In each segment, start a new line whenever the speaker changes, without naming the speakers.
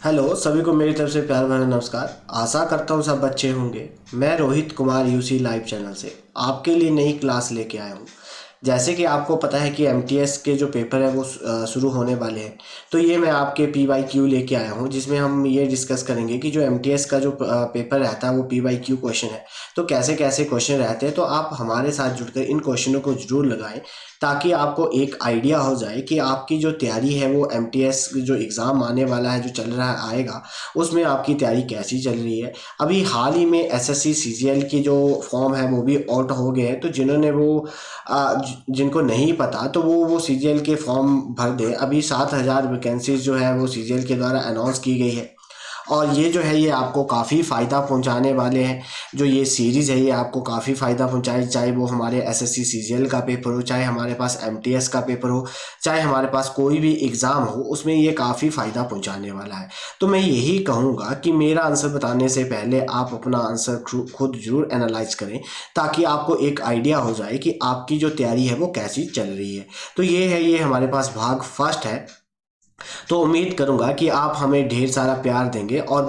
Hello सभी को मेरी तरफ से प्यार भरा नमस्कार। आशा करता हूँ सब अच्छे होंगे। मैं Rohit Kumar UC live channel से आपके लिए नई क्लास लेके आया हूँ। जैसे कि आपको पता है कि एमटीएस के जो पेपर है वो शुरू होने वाले हैं। तो ये मैं आपके पी वाई क्यू लेके आया हूँ, जिसमें हम ये डिस्कस करेंगे कि जो एमटीएस का जो पेपर रहता है वो पी वाई क्यू क्वेश्चन है। तो कैसे कैसे क्वेश्चन रहते हैं, तो आप हमारे साथ जुड़कर इन क्वेश्चनों को जरूर लगाएं, ताकि आपको एक आइडिया हो जाए कि आपकी जो तैयारी है वो एमटीएस जो एग्ज़ाम आने वाला है, जो चल रहा है आएगा, उसमें आपकी तैयारी कैसी चल रही है। अभी हाल ही में एसएससी सीजीएल की जो फॉर्म है वो भी आउट हो गए हैं। तो जिन्होंने वो जिनको नहीं पता तो वो सीजीएल के फॉर्म भर दें। अभी 7,000 वैकेंसीज जो है वो सीजीएल के द्वारा अनाउंस की गई है। और ये जो है ये आपको काफ़ी फ़ायदा पहुंचाने वाले हैं। जो ये सीरीज़ है ये आपको काफ़ी फ़ायदा पहुंचाए, चाहे वो हमारे एसएससी सीजीएल का पेपर हो, चाहे हमारे पास एमटीएस का पेपर हो, चाहे हमारे पास कोई भी एग्ज़ाम हो, उसमें ये काफ़ी फ़ायदा पहुंचाने वाला है। तो मैं यही कहूँगा कि मेरा आंसर बताने से पहले आप अपना आंसर खुद ज़रूर एनालाइज करें, ताकि आपको एक आइडिया हो जाए कि आपकी जो तैयारी है वो कैसी चल रही है। तो ये है, ये हमारे पास भाग फर्स्ट है। तो उम्मीद करूंगा कि आप हमें ढेर सारा प्यार देंगे और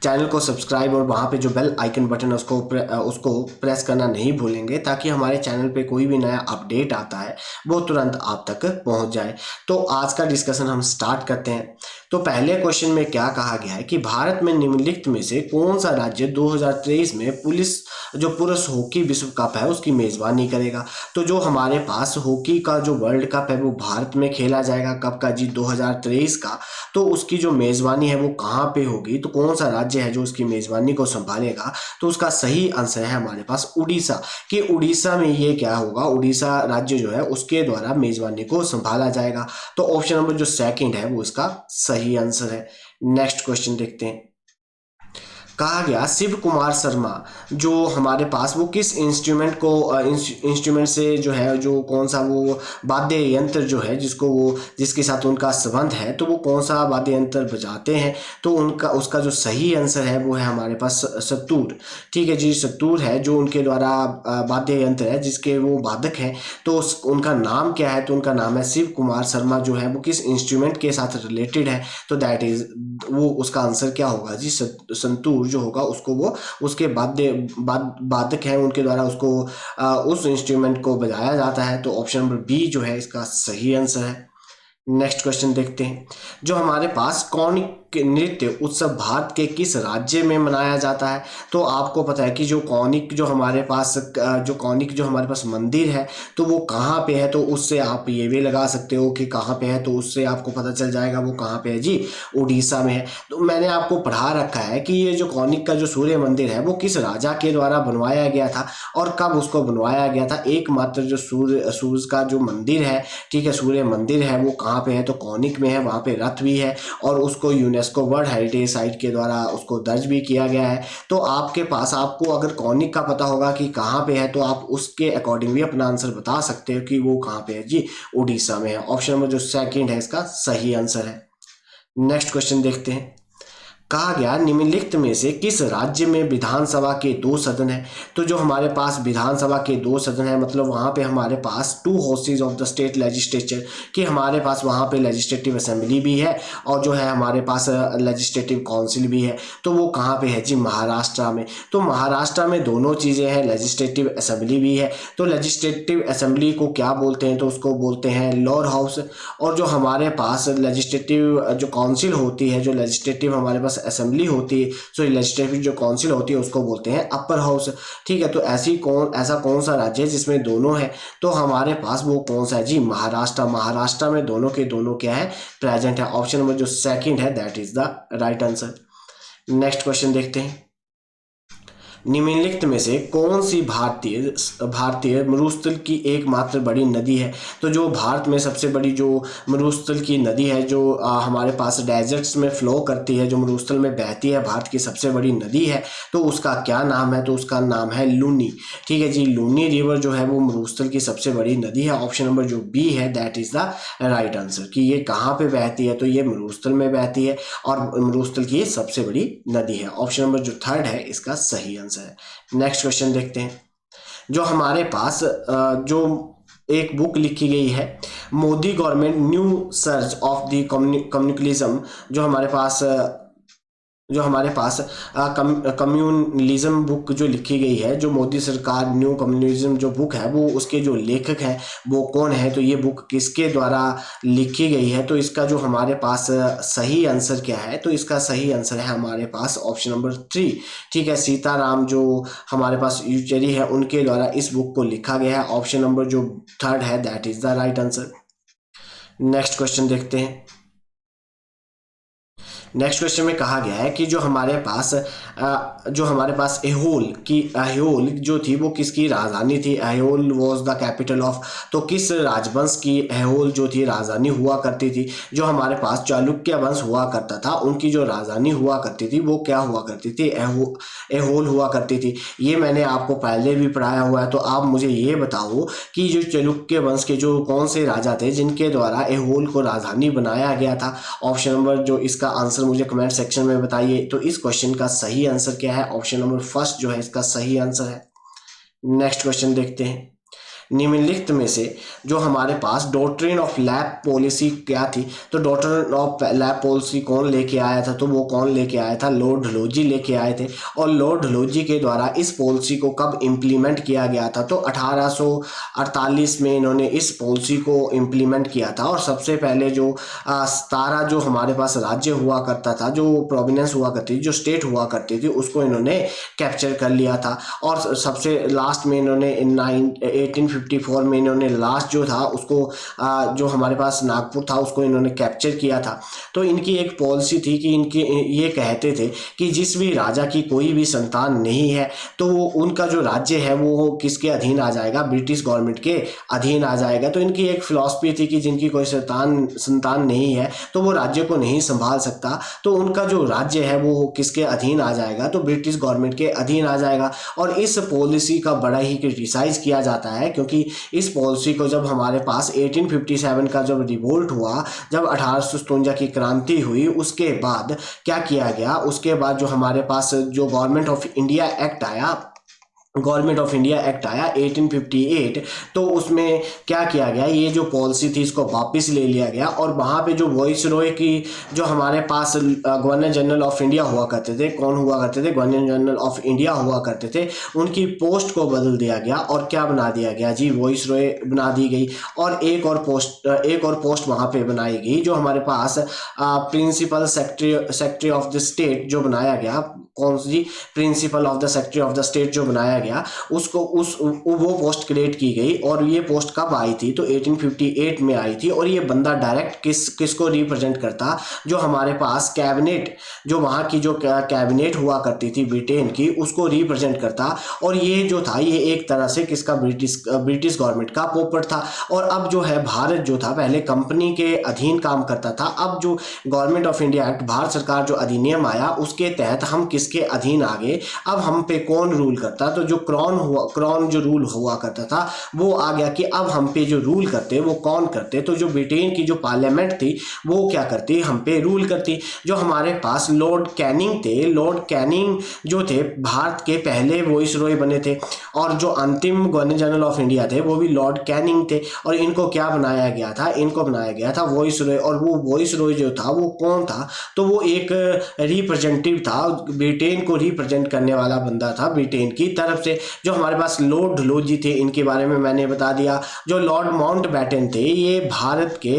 चैनल को सब्सक्राइब और वहाँ पे जो बेल आइकन बटन है उसको प्रेस करना नहीं भूलेंगे, ताकि हमारे चैनल पे कोई भी नया अपडेट आता है वो तुरंत आप तक पहुँच जाए। तो आज का डिस्कशन हम स्टार्ट करते हैं। तो पहले क्वेश्चन में क्या कहा गया है कि भारत में निम्नलिखित में से कौन सा राज्य 2023 में पुरुष हॉकी विश्व कप है उसकी मेजबानी करेगा। तो जो हमारे पास हॉकी का जो वर्ल्ड कप है वो भारत में खेला जाएगा, कब का जी, 2023 का। तो उसकी जो मेजबानी है वो कहाँ पे होगी, तो कौन सा राज्य है जो उसकी मेजबानी को संभालेगा। तो उसका सही आंसर है हमारे पास उड़ीसा। कि उड़ीसा में ये क्या होगा, उड़ीसा राज्य जो है उसके द्वारा मेजबानी को संभाला जाएगा। तो ऑप्शन नंबर जो सेकंड है वो इसका सही आंसर है। नेक्स्ट क्वेश्चन देखते हैं। कहा गया शिव कुमार शर्मा जो हमारे पास वो किस इंस्ट्रूमेंट से जो है, जो कौन सा वो वाद्य यंत्र जो है जिसके साथ उनका संबंध है, तो वो कौन सा वाद्य यंत्र बजाते हैं। तो उसका जो सही आंसर है वो है हमारे पास सतूर। ठीक है जी, सतूर है जो उनके द्वारा वाद्य यंत्र है जिसके वो वादक हैं। तो उनका नाम क्या है, तो उनका नाम है शिव कुमार शर्मा। जो है वो किस इंस्ट्रूमेंट के साथ रिलेटेड है, तो दैट इज वो उसका आंसर क्या होगा जी, संतूर जो होगा उसको वो उसके वादक हैं उनके द्वारा उसको उस इंस्ट्रूमेंट को बजाया जाता है। तो ऑप्शन नंबर बी जो है इसका सही आंसर है। नेक्स्ट क्वेश्चन देखते हैं। जो हमारे पास कौनिक नृत्य उत्सव भारत के किस राज्य में मनाया जाता है। तो आपको पता है कि जो कौनिक जो हमारे पास मंदिर है तो वो कहाँ पे है। तो उससे आप ये भी लगा सकते हो कि कहाँ पे है, तो उससे आपको पता चल जाएगा वो कहाँ पे है जी, उड़ीसा में है। तो मैंने आपको पढ़ा रखा है कि ये जो कौनिक का जो सूर्य मंदिर है वो किस राजा के द्वारा बनवाया गया था और कब उसको बनवाया गया था। एकमात्र जो सूर्य का जो मंदिर है, ठीक है, सूर्य मंदिर है, वो कहाँ पे है, तो कौनिक में है। वहाँ पे रथ भी है और उसको यूनेस्को वर्ल्ड हेरिटेज साइट के द्वारा उसको दर्ज भी किया गया है। तो आपको अगर कौनिक का पता होगा कि कहाँ पे है, तो आप उसके अकॉर्डिंग भी अपना आंसर बता सकते हो कि वो कहाँ पे है जी, उड़ीसा में है। ऑप्शन नंबर जो सेकंड है इसका सही आंसर है। नेक्स्ट क्वेश्चन देखते हैं। कहा गया निम्नलिखित में से किस राज्य में विधानसभा के दो सदन है। तो जो हमारे पास विधानसभा के दो सदन है, मतलब वहाँ पे हमारे पास two houses of the state legislature, कि हमारे पास वहाँ पे लेजिस्लेटिव असेंबली भी है और जो है हमारे पास लेजिस्लेटिव काउंसिल भी है। तो वो कहाँ पे है जी, महाराष्ट्र में। तो महाराष्ट्र में दोनों चीज़ें हैं, लेजिस्लेटिव असेंबली भी है। तो लेजिस्लेटिव असेंबली को क्या बोलते हैं, तो उसको बोलते हैं लोअर हाउस। और जो हमारे पास लेजिस्लेटिव जो काउंसिल होती है, जो लेजिस्लेटिव हमारे पास असेंबली होती है, सो लेजिस्लेटिव जो काउंसिल होती है उसको बोलते हैं अपर हाउस। ठीक है, तो ऐसा कौन सा राज्य है जिसमें दोनों है। तो हमारे पास वो कौन सा है जी, महाराष्ट्र। महाराष्ट्र में दोनों के दोनों क्या है, प्रेजेंट है। ऑप्शन नंबर जो सेकंड है that is the right answer. Next question देखते हैं। निम्नलिखित में से कौन सी भारतीय मरुस्थल की एकमात्र बड़ी नदी है। तो जो भारत में सबसे बड़ी जो मरुस्थल की नदी है, जो हमारे पास डेजर्ट्स में फ्लो करती है, जो मरुस्थल में बहती है, भारत की सबसे बड़ी नदी है, तो उसका क्या नाम है। तो उसका नाम है लूनी। ठीक है जी, लूनी रिवर जो है वो मरुस्थल की सबसे बड़ी नदी है। ऑप्शन नंबर जो बी है that is the right answer. कि ये कहाँ पे बहती है, तो ये मरुस्थल में बहती है और मरुस्थल की सबसे बड़ी नदी है। ऑप्शन नंबर जो थर्ड है इसका सही आंसर है। नेक्स्ट क्वेश्चन देखते हैं। जो हमारे पास जो एक बुक लिखी गई है, Modi government new search of the communalism, जो हमारे पास जो हमारे पास कम्युनलिज्म बुक जो लिखी गई है, जो मोदी सरकार न्यू कम्युनलिज्म जो बुक है, वो उसके जो लेखक हैं वो कौन है, तो ये बुक किसके द्वारा लिखी गई है। तो इसका जो हमारे पास सही आंसर क्या है, तो इसका सही आंसर है हमारे पास ऑप्शन नंबर 3। ठीक है, सीताराम जो हमारे पास येचुरी है उनके द्वारा इस बुक को लिखा गया है। ऑप्शन नंबर जो 3 है that is the right answer. Next question देखते हैं। नेक्स्ट क्वेश्चन में कहा गया है कि जो हमारे पास एहोल जो थी वो किसकी राजधानी थी। Aihole was the capital of, तो किस राजवंश की एहोल जो थी राजधानी हुआ करती थी। जो हमारे पास चालुक्य वंश हुआ करता था उनकी जो राजधानी हुआ करती थी वो क्या हुआ करती थी, एहोल हुआ करती थी। ये मैंने आपको पहले भी पढ़ाया हुआ है। तो आप मुझे ये बताओ कि जो चालुक्य वंश के जो कौन से राजा थे जिनके द्वारा एहोल को राजधानी बनाया गया था। ऑप्शन नंबर जो इसका आंसर मुझे कमेंट सेक्शन में बताइए। तो इस क्वेश्चन का सही आंसर क्या है, ऑप्शन नंबर फर्स्ट जो है इसका सही आंसर है। नेक्स्ट क्वेश्चन देखते हैं। निम्नलिखित में से जो हमारे पास डॉक्ट्रिन ऑफ लैब पॉलिसी क्या थी। तो डॉक्ट्रिन ऑफ लैब पॉलिसी कौन लेके आया था, तो वो कौन लेके आया था, लॉर्ड डलहौजी लेके आए थे। और लॉर्ड डलहौजी के द्वारा इस पॉलिसी को कब इम्प्लीमेंट किया गया था, तो 1848 में इन्होंने इस पॉलिसी को इम्प्लीमेंट किया था। और सबसे पहले जो 17 जो हमारे पास राज्य हुआ करता था, जो प्रोविनेंस हुआ करती थी, जो स्टेट हुआ करती थी, उसको इन्होंने कैप्चर कर लिया था। और सबसे लास्ट में इन्होंने 1854 में इन्होंने लास्ट जो था उसको जो हमारे पास नागपुर था उसको इन्होंने कैप्चर किया था। तो इनकी एक पॉलिसी थी कि इनके ये कहते थे कि जिस भी राजा की कोई भी संतान नहीं है तो उनका जो राज्य है वो किसके अधीन आ जाएगा, ब्रिटिश गवर्नमेंट के अधीन आ जाएगा। तो इनकी एक फिलॉसफी थी कि जिनकी कोई संतान नहीं है तो वो राज्य को नहीं संभाल सकता, तो उनका जो राज्य है वो किसके अधीन आ जाएगा, तो ब्रिटिश गवर्नमेंट के अधीन आ जाएगा। और इस पॉलिसी का बड़ा ही क्रिटिसाइज किया जाता है क्योंकि इस पॉलिसी को जब हमारे पास 1857 का जब रिवोल्ट हुआ, जब 1857 की क्रांति हुई, उसके बाद क्या किया गया, उसके बाद जो हमारे पास जो गवर्नमेंट ऑफ इंडिया एक्ट आया, 1858, तो उसमें क्या किया गया, ये जो पॉलिसी थी इसको वापस ले लिया गया। और वहाँ पे जो वॉइस रॉय की जो हमारे पास गवर्नर जनरल ऑफ इंडिया हुआ करते थे, कौन हुआ करते थे, गवर्नर जनरल ऑफ इंडिया हुआ करते थे, उनकी पोस्ट को बदल दिया गया और क्या बना दिया गया जी, वॉइस रॉय बना दी गई। और एक और पोस्ट वहाँ पे बनाई गई जो हमारे पास principal secretary of the state जो बनाया गया, कौन सी, principal of the secretary of the state जो बनाया गया, उसको वो पोस्ट क्रिएट की गई। और ये पोस्ट कब आई थी, तो 1858 में आई थी। और ये बंदा डायरेक्ट किसको रिप्रेजेंट करता, जो हमारे पास कैबिनेट, जो वहाँ की जो कैबिनेट हुआ करती थी ब्रिटेन की, उसको रिप्रेजेंट करता। और ये जो था ये एक तरह से किसका, ब्रिटिश गवर्नमेंट का पोपट था। और अब जो है भारत जो था पहले कंपनी के अधीन काम करता था, अब जो government of India act, Bharat सरकार जो अधिनियम आया उसके तहत हम किसके अधीन आ गए, अब हम पे कौन रूल करता, तो जो क्रॉन जो रूल हुआ करता था वो आ गया कि अब हम पे जो रूल करते वो कौन करते, तो जो ब्रिटेन की जो पार्लियामेंट थी वो क्या करती, हम पे रूल करती। जो हमारे पास लॉर्ड कैनिंग थे, लॉर्ड कैनिंग जो थे भारत के पहले वॉइस रॉय बने थे। और जो अंतिम गवर्नर जनरल ऑफ इंडिया थे वो भी लॉर्ड कैनिंग थे। और इनको क्या बनाया गया था, इनको बनाया गया था वॉइस रॉय। और वो वॉइस रॉय जो था वो कौन था, तो वो एक रिप्रेजेंटेटिव था, ब्रिटेन को रिप्रेजेंट करने वाला बंदा था ब्रिटेन की तरफ से। जो हमारे पास लॉर्ड डलहौजी थे, इनके बारे में मैंने बता दिया। जो लॉर्ड माउंटबेटन थे ये भारत के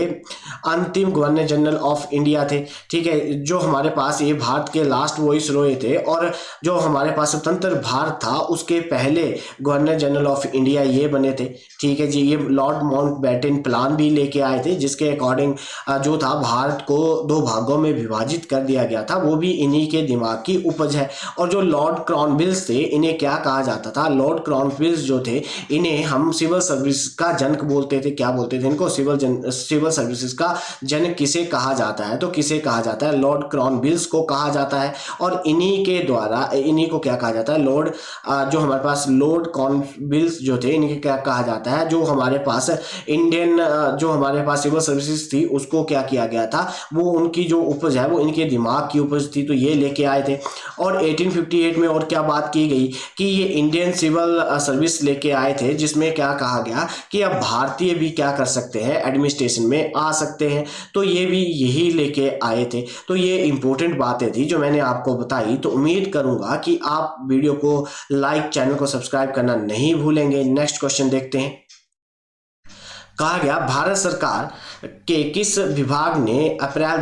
अंतिम गवर्नर जनरल ऑफ इंडिया थे। ठीक है, जो हमारे पास ये भारत के लास्ट वॉइस रॉय थे। और जो हमारे पास स्वतंत्र भारत था उसके पहले गवर्नर जनरल ऑफ इंडिया ये बने थे। ठीक है जी, ये लॉर्ड माउंटबेटन प्लान भी लेके आए थे जिसके अकॉर्डिंग जो था भारत को 2 भागों में विभाजित कर दिया गया था, वो भी इन्हीं के दिमाग की उपज है। और जो लॉर्ड क्रॉनविल्स थे इन्हें क्या कहा जाता था, लॉर्ड क्रॉनविल्स जो थे इन्हें हम सिविल सर्विस का जनक बोलते थे। क्या बोलते थे इनको, सिविल सर्विसेज का जनक किसे कहा जाता है, तो किसे कहा जाता है, लॉर्ड क्रॉनविल्स को कहा जाता है। और इन्हीं के द्वारा इन्हीं को क्या कहा जाता है, लॉर्ड जो हमारे पास लॉर्ड क्रॉनविल्स जो थे इन्हें क्या कहा जाता है, जो हमारे पास इंडियन जो हमारे पास सिविल सर्विसेज थी उसको क्या किया गया था, वो उनकी जो उपज है वो इनके दिमाग की उपज थी, तो ये लेके आए थे। और 1858 में और क्या बात की गई कि ये इंडियन सिविल सर्विस लेके आए थे, जिसमें क्या कहा गया कि अब भारतीय भी क्या कर सकते हैं, एडमिनिस्ट्रेशन में आ सकते हैं। तो ये भी यही लेके आए थे। तो ये इंपॉर्टेंट बातें थी जो मैंने आपको बताई। तो उम्मीद करूंगा कि आप वीडियो को लाइक, चैनल को सब्सक्राइब करना नहीं भूलेंगे। नेक्स्ट क्वेश्चन देखते हैं। कहा गया भारत सरकार के किस विभाग ने अप्रैल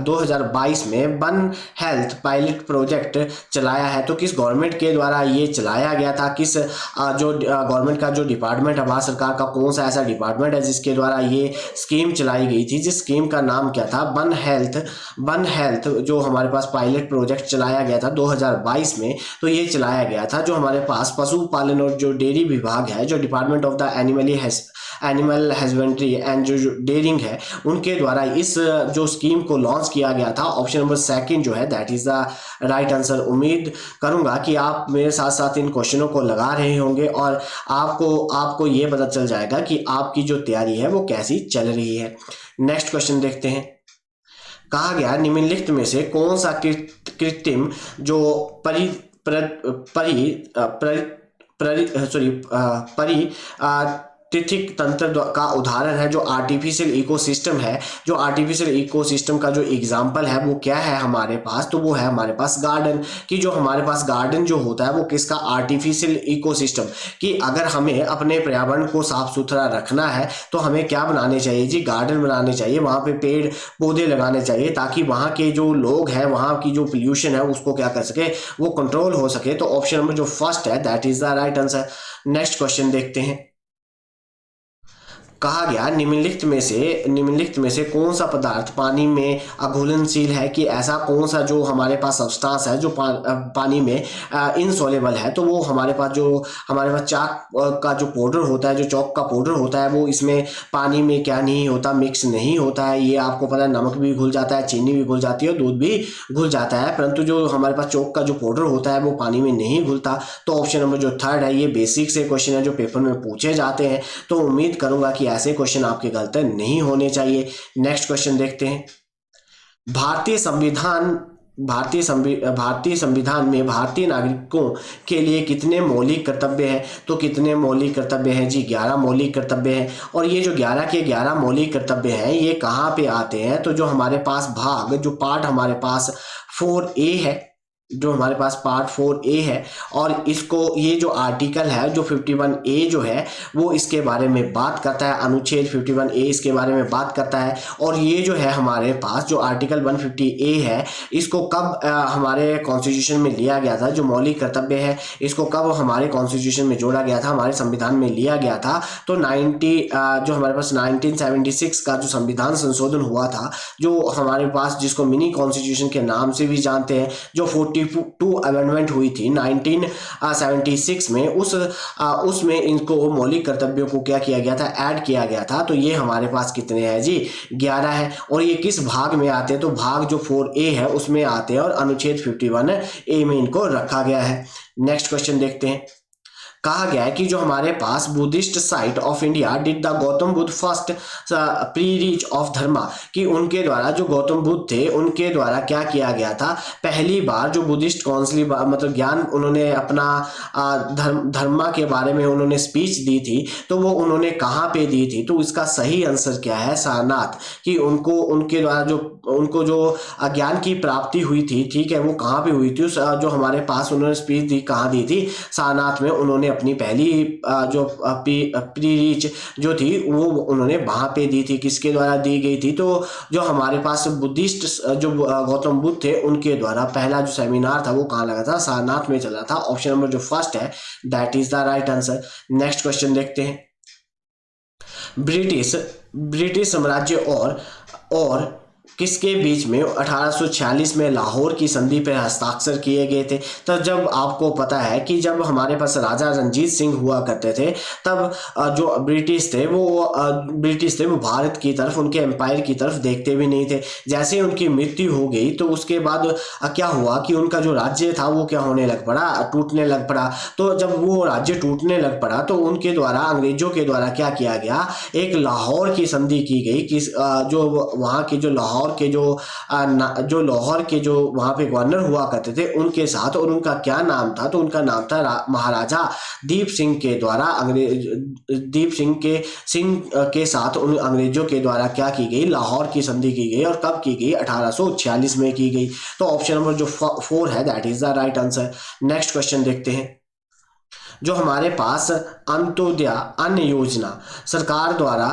2022 में वन हेल्थ पायलट प्रोजेक्ट चलाया है? तो किस गवर्नमेंट के द्वारा ये चलाया गया था? किस जो गवर्नमेंट का जो डिपार्टमेंट है, भारत सरकार का कौन सा ऐसा डिपार्टमेंट है जिसके द्वारा ये स्कीम चलाई गई थी? जिस स्कीम का नाम क्या था? वन हेल्थ जो हमारे पास पायलट प्रोजेक्ट चलाया गया था 2022 में। तो ये चलाया गया था जो हमारे पास पशुपालन और जो डेयरी विभाग है, जो department of the animal husbandry and जो डेयरिंग है, उनके द्वारा इस जो स्कीम को लॉन्च किया गया था। ऑप्शन नंबर सेकंड जो है that is the right answer. उम्मीद करूंगा कि आप मेरे साथ साथ इन क्वेश्चनों को लगा रहे होंगे और आपको ये पता चल जाएगा कि आपकी जो तैयारी है वो कैसी चल रही है। नेक्स्ट क्वेश्चन देखते हैं। कहा गया निम्नलिखित में से कौन सा कृत्रिम जो परि तिथिक तंत्र का उदाहरण है, जो आर्टिफिशियल इकोसिस्टम है, जो आर्टिफिशियल इकोसिस्टम का जो एग्जाम्पल है वो क्या है हमारे पास? तो वो है हमारे पास गार्डन। कि जो हमारे पास गार्डन जो होता है वो किसका? Artificial ecosystem. कि अगर हमें अपने पर्यावरण को साफ सुथरा रखना है तो हमें क्या बनाने चाहिए जी? गार्डन बनाने चाहिए। वहाँ पे पेड़ पौधे लगाने चाहिए ताकि वहाँ के जो लोग हैं, वहाँ की जो पोल्यूशन है उसको क्या कर सके, वो कंट्रोल हो सके। तो ऑप्शन नंबर जो फर्स्ट है that is the right answer. Next question देखते हैं। कहा गया निम्नलिखित में से कौन सा पदार्थ पानी में अघुलनशील है? कि ऐसा कौन सा जो हमारे पास सब्सटेंस है जो पानी में इनसॉल्युबल है? तो वो हमारे पास चाक का जो पाउडर होता है, जो चौक का पाउडर होता है, वो इसमें पानी में क्या नहीं होता, मिक्स नहीं होता है। ये आपको पता है, नमक भी घुल जाता है, चीनी भी घुल जाती है और दूध भी घुल जाता है, परंतु जो हमारे पास चौक का जो पाउडर होता है वो पानी में नहीं घुलता। तो ऑप्शन नंबर जो थर्ड है, ये बेसिक से क्वेश्चन है जो पेपर में पूछे जाते हैं। तो उम्मीद करूंगा कि ऐसे क्वेश्चन आपके गलत नहीं होने चाहिए। नेक्स्ट क्वेश्चन देखते हैं। भारतीय संविधान में भारतीय नागरिकों के लिए कितने मौलिक कर्तव्य हैं? तो कितने मौलिक कर्तव्य हैं जी? 11 मौलिक कर्तव्य हैं। और ये जो 11 के 11 मौलिक कर्तव्य हैं ये कहाँ पे आते हैं? तो जो हमारे पास जो पार्ट हमारे पास 4A है, जो हमारे पास पार्ट 4A है, और इसको ये जो आर्टिकल है जो 51A जो है वो इसके बारे में बात करता है। अनुच्छेद 51A इसके बारे में बात करता है। और ये जो है हमारे पास जो आर्टिकल 150A है, इसको कब हमारे कॉन्स्टिट्यूशन में लिया गया था? जो मौलिक कर्तव्य है इसको कब हमारे कॉन्स्टिट्यूशन में जोड़ा गया था, हमारे संविधान में लिया गया था? तो जो हमारे पास 1976 का जो संविधान संशोधन हुआ था, जो हमारे पास जिसको मिनी कॉन्स्टिट्यूशन के नाम से भी जानते हैं, जो 42 अमेंडमेंट हुई थी 1976 में, उसमें इनको मौलिक कर्तव्यों को क्या किया गया था? ऐड किया गया था। तो ये हमारे पास कितने हैं जी? 11 है। और ये किस भाग में आते हैं? तो भाग जो 4A है उसमें आते हैं और अनुच्छेद 51A में इनको रखा गया है। नेक्स्ट क्वेश्चन देखते हैं। कहा गया है कि जो हमारे पास Buddhist site of India did the Gautam Buddha first preach of dharma, कि उनके द्वारा जो गौतम बुद्ध थे उनके द्वारा क्या किया गया था? पहली बार जो बुद्धिस्ट काउंसिल मतलब ज्ञान उन्होंने अपना धर्मा के बारे में उन्होंने स्पीच दी थी, तो वो उन्होंने कहाँ पे दी थी? तो इसका सही आंसर क्या है? सारनाथ। कि उनके द्वारा उनको जो ज्ञान की प्राप्ति हुई थी, ठीक है, वो कहाँ पे हुई थी? जो हमारे पास उन्होंने स्पीच दी कहाँ दी थी? सारनाथ में उन्होंने अपनी पहली जो प्री रीच जो थी वो उन्होंने वहां पे दी थी। किसके द्वारा दी गई थी? तो जो हमारे पास बुद्धिस्ट जो गौतम बुद्ध थे उनके द्वारा पहला जो सेमिनार था वो कहाँ लगा था? सारनाथ में चला था। ऑप्शन नंबर जो फर्स्ट है that is the right answer. Next question देखते हैं। ब्रिटिश साम्राज्य और किसके बीच में 1846 में लाहौर की संधि पर हस्ताक्षर किए गए थे? तो जब आपको पता है कि जब हमारे पास राजा रणजीत सिंह हुआ करते थे, तब जो ब्रिटिश थे वो भारत की तरफ, उनके एम्पायर की तरफ देखते भी नहीं थे। जैसे ही उनकी मृत्यु हो गई तो उसके बाद क्या हुआ कि उनका जो राज्य था वो क्या होने लग पड़ा? टूटने लग पड़ा। तो जब वो राज्य टूटने लग पड़ा तो उनके द्वारा, अंग्रेजों के द्वारा क्या किया गया? एक लाहौर की संधि की गई कि जो वहाँ की जो लाहौर जो लाहौर के जो वहाँ पे गवर्नर हुआ करते थे उनके साथ, और उनका क्या नाम था, तो उनका नाम था महाराजा दीप सिंह के द्वारा सिंह के साथ उन अंग्रेजों के द्वारा क्या की गई, लाहौर की संधि की गई। और कब की गई, 1846 में की गई। तो ऑप्शन नंबर जो 4 है that is the right answer. Next question देखते हैं। जो हमारे पास अंत्योदय अन्न योजना सरकार द्वारा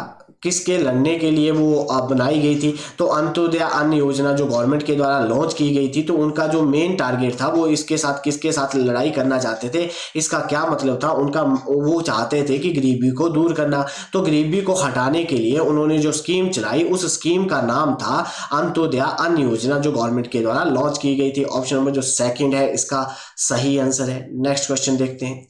किसके लड़ने के लिए वो बनाई गई थी, तो अंत्योदय अन्न योजना जो गवर्नमेंट के द्वारा लॉन्च की गई थी, तो उनका जो मेन टारगेट था वो इसके साथ किसके साथ लड़ाई करना चाहते थे। इसका क्या मतलब था, वो चाहते थे कि गरीबी को दूर करना। तो गरीबी को हटाने के लिए उन्होंने जो स्कीम चलाई, उस स्कीम का नाम था अंत्योदय अन्न योजना, जो गवर्नमेंट के द्वारा लॉन्च की गई थी। ऑप्शन नंबर जो 2 है इसका सही आंसर है। नेक्स्ट क्वेश्चन देखते हैं।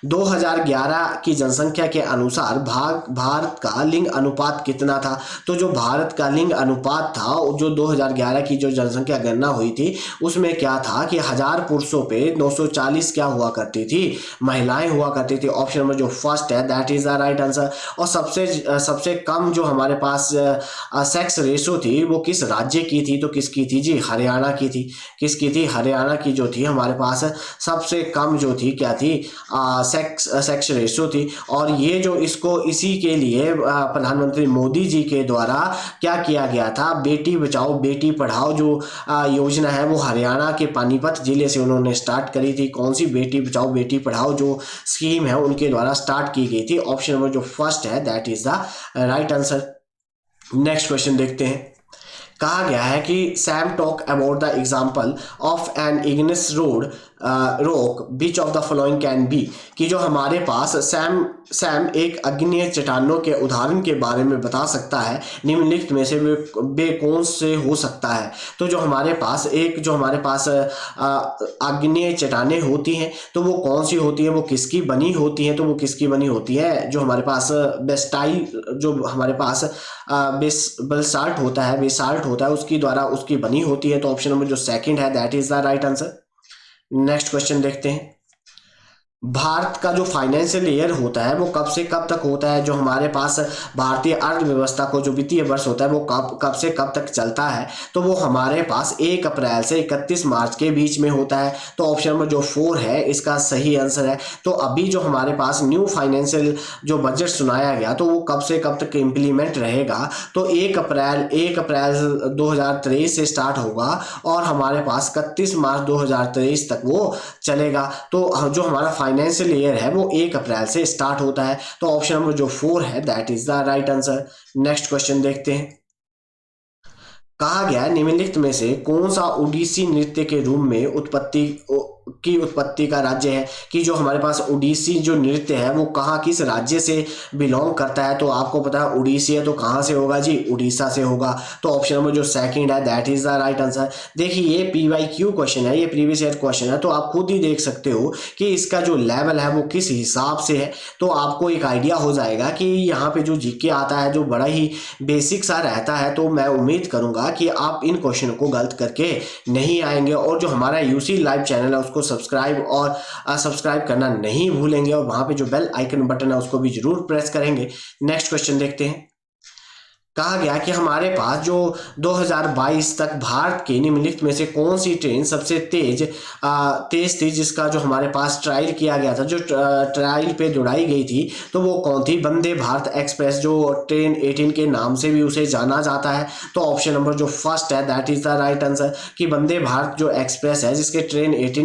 2011 की जनसंख्या के अनुसार भारत का लिंग अनुपात कितना था। तो जो भारत का लिंग अनुपात था, जो 2011 की जो जनसंख्या गणना हुई थी, उसमें क्या था कि 1000 पुरुषों पे 940 क्या हुआ करती थी, महिलाएं हुआ करती थी। ऑप्शन नंबर जो 1 है that is the right answer. और सबसे कम जो हमारे पास सेक्स रेशो थी वो किस राज्य की थी, तो किसकी थी जी, हरियाणा की थी। किसकी थी, हरियाणा की जो थी हमारे पास सबसे कम जो थी क्या थी, सेक्स रेशो थी। और ये जो इसी के लिए प्रधानमंत्री मोदी जी के द्वारा क्या किया गया था, बेटी बचाओ बेटी पढ़ाओ जो योजना है वो हरियाणा के पानीपत जिले से उन्होंने स्टार्ट करी थी। कौन सी, बेटी बचाओ बेटी पढ़ाओ जो स्कीम है उनके द्वारा स्टार्ट की गई थी। ऑप्शन नंबर जो 1 है that is the right answer. Next question देखते हैं। कहा गया है कि Sam talk about the example of an igneous rock which of the following can be, कि जो हमारे पास सैम एक अग्निय चट्टानों के उदाहरण के बारे में बता सकता है, निम्नलिखित में से वे कौन से हो सकता है। तो जो हमारे पास अग्निय चट्टानें होती हैं, तो वो कौन सी होती है, वो किसकी बनी होती हैं, तो वो किसकी बनी होती है, जो हमारे पास बेस्टाइल जो हमारे पास बेसाल्ट होता है उसकी द्वारा उसकी बनी होती है। तो ऑप्शन नंबर जो 2 है that is the right answer. Next question देखते हैं। भारत का जो फाइनेंशियल ईयर होता है वो कब से कब तक होता है। जो हमारे पास भारतीय अर्थव्यवस्था को जो वित्तीय वर्ष होता है वो कब से कब तक चलता है, तो वो हमारे पास 1 अप्रैल से 31 मार्च के बीच में होता है। तो ऑप्शन नंबर जो 4 है इसका सही आंसर है। तो अभी जो हमारे पास न्यू फाइनेंशियल जो बजट सुनाया गया, तो वो कब से कब तक इम्प्लीमेंट रहेगा, तो 1 अप्रैल 2023 से स्टार्ट होगा और हमारे पास 31 मार्च 2023 तक वो चलेगा। तो जो हमारा फाइनेंशियल ईयर है वो 1 अप्रैल से स्टार्ट होता है। तो ऑप्शन नंबर जो 4 है that is the right answer. Next question देखते हैं। कहा गया है निम्नलिखित में से कौन सा ओडिसी नृत्य के रूप में उत्पत्ति का राज्य है, कि जो हमारे पास ओडिसी जो नृत्य है वो कहाँ किस राज्य से बिलोंग करता है। तो आपको पता है ओडिसी है तो कहाँ से होगा जी, उड़ीसा से होगा। तो ऑप्शन नंबर जो 2 है that is the right answer. देखिए ये PYQ क्वेश्चन है, ये प्रीवियस ईयर क्वेश्चन है, तो आप खुद ही देख सकते हो कि इसका जो लेवल है वो किस हिसाब से है। तो आपको एक आइडिया हो जाएगा कि यहाँ पे जो जीके आता है जो बड़ा ही बेसिक सा रहता है। तो मैं उम्मीद करूंगा कि आप इन क्वेश्चन को गलत करके नहीं आएंगे, और जो हमारा UC लाइव चैनल है उसको सब्सक्राइब करना नहीं भूलेंगे, और वहां पे जो बेल आइकन बटन है उसको भी जरूर प्रेस करेंगे। नेक्स्ट क्वेश्चन देखते हैं। कहा गया कि हमारे पास जो 2022 तक भारत के निम्नलिखित में से कौन सी ट्रेन सबसे तेज थी, जिसका जो हमारे पास ट्रायल किया गया था, जो ट्रायल पे दौड़ाई गई थी, तो वो कौन थी, वंदे भारत एक्सप्रेस, जो ट्रेन 18 के नाम से भी उसे जाना जाता है। तो ऑप्शन नंबर जो 1 है that is the right answer, कि वंदे भारत जो एक्सप्रेस है जिसके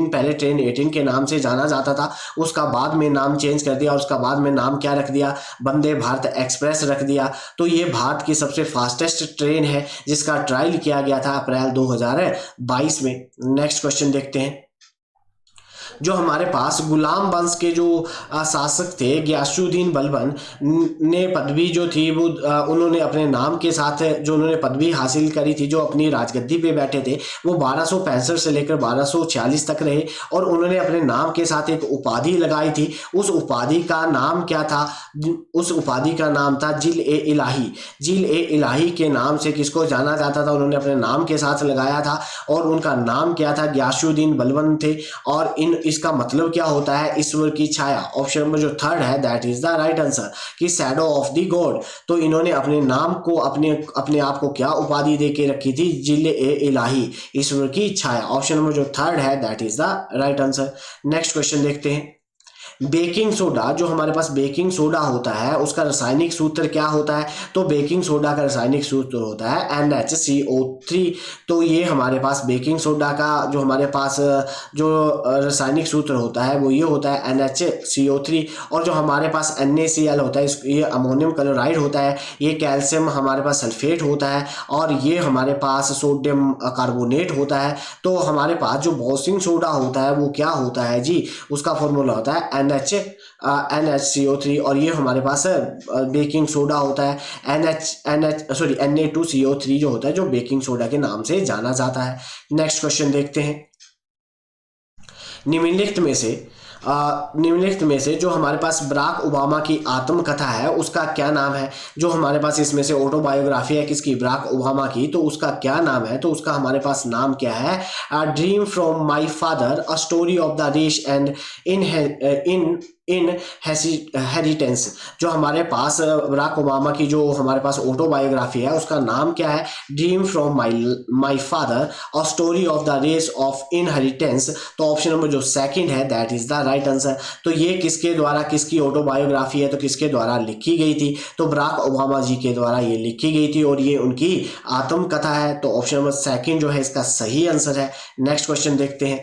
पहले ट्रेन 18 के नाम से जाना जाता था, उसका बाद में नाम चेंज कर दिया, उसका बाद में नाम क्या रख दिया, वंदे भारत एक्सप्रेस रख दिया। तो ये भारत की सबसे फास्टेस्ट ट्रेन है जिसका ट्रायल किया गया था अप्रैल 2022 में। नेक्स्ट क्वेश्चन देखते हैं। जो हमारे पास गुलाम वंश के जो शासक थे गियासुद्दीन बलबन ने पदवी जो थी वो उन्होंने अपने नाम के साथ जो उन्होंने पदवी हासिल करी थी, जो अपनी राजगद्दी पे बैठे थे, वो 1265 से लेकर 1246 तक रहे, और उन्होंने अपने नाम के साथ एक उपाधि लगाई थी। उस उपाधि का नाम क्या था, उस उपाधि का नाम था जिल-ए-इलाही। जिल-ए-इलाही के नाम से किसको जाना जाता था, उन्होंने अपने नाम के साथ लगाया था, और उनका नाम क्या था, गियासुद्दीन बलबन थे। और इन इसका मतलब क्या होता है, ईश्वर की छाया। ऑप्शन नंबर जो थर्ड है that is the right answer कि शैडो ऑफ द गॉड। तो इन्होंने अपने नाम को अपने आप को क्या उपाधि दे के रखी थी, जिल ए इलाही, ईश्वर की छाया। ऑप्शन नंबर जो थर्ड है that is the right answer. Next question देखते हैं। बेकिंग सोडा, जो हमारे पास बेकिंग सोडा होता है उसका रासायनिक सूत्र क्या होता है, तो बेकिंग सोडा का रासायनिक सूत्र होता है NaCO3। तो ये हमारे पास बेकिंग सोडा का जो हमारे पास जो रासायनिक सूत्र होता है वो ये होता है NaCO3। और जो हमारे पास NaCl होता है ये अमोनियम क्लोराइड होता है, ये कैल्शियम हमारे पास सल्फेट होता है, और ये हमारे पास सोडियम कार्बोनेट होता है। तो हमारे पास जो बेकिंग सोडा होता है वो क्या होता है जी, उसका फॉर्मूला होता है NaCO3। और ये हमारे पास बेकिंग सोडा होता है Na2CO3 जो होता है, जो बेकिंग सोडा के नाम से जाना जाता है। नेक्स्ट क्वेश्चन देखते हैं। निम्नलिखित में से जो हमारे पास बराक ओबामा की आत्मकथा है उसका क्या नाम है, जो हमारे पास इसमें से ऑटोबायोग्राफी है किसकी, बराक ओबामा की, तो उसका क्या नाम है, तो उसका हमारे पास नाम क्या है, dream from my father, a story of the rich and in inheritance. जो हमारे पास बराक ओबामा की जो हमारे पास ऑटोबायोग्राफी है उसका नाम क्या है, dream from my father, a story of the race of inheritance. तो ऑप्शन नंबर जो सेकंड है that is the right answer. तो ये किसके द्वारा, किसकी ऑटोबायोग्राफी है, तो किसके द्वारा लिखी गई थी, तो बराक ओबामा जी के द्वारा ये लिखी गई थी और ये उनकी आत्मकथा है। तो ऑप्शन नंबर सेकंड जो है इसका सही आंसर है। नेक्स्ट क्वेश्चन देखते हैं।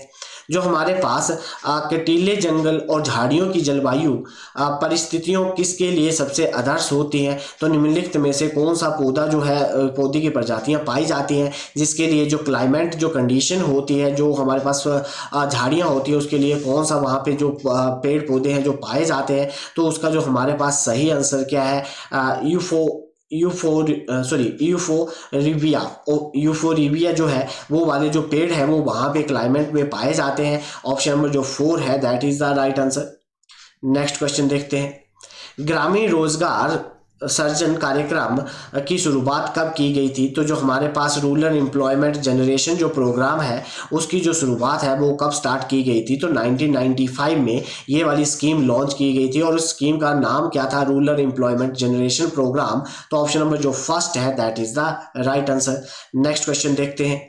जो हमारे पास कटीले जंगल और झाड़ियों की जलवायु परिस्थितियों किसके लिए सबसे आदर्श होती हैं, तो निम्नलिखित में से कौन सा पौधा जो है, पौधे की प्रजातियां पाई जाती हैं जिसके लिए जो क्लाइमेट जो कंडीशन होती है, जो हमारे पास झाड़ियां होती है उसके लिए कौन सा वहाँ पे जो पेड़ पौधे हैं जो पाए जाते हैं, तो उसका जो हमारे पास सही आंसर क्या है, यूफोरिबिया जो है वो वाले जो पेड़ है वो वहाँ पे क्लाइमेट में पाए जाते हैं। ऑप्शन नंबर जो 4 है that is the right answer. Next question देखते हैं। ग्रामीण रोजगार सर्जन कार्यक्रम की शुरुआत कब की गई थी, तो जो हमारे पास रूरल एम्प्लॉयमेंट जनरेशन जो प्रोग्राम है उसकी जो शुरुआत है वो कब स्टार्ट की गई थी, तो 1995 में ये वाली स्कीम लॉन्च की गई थी और उस स्कीम का नाम क्या था, रूरल एम्प्लॉयमेंट जनरेशन प्रोग्राम। तो ऑप्शन नंबर जो फर्स्ट है that is the right answer. Next question देखते हैं।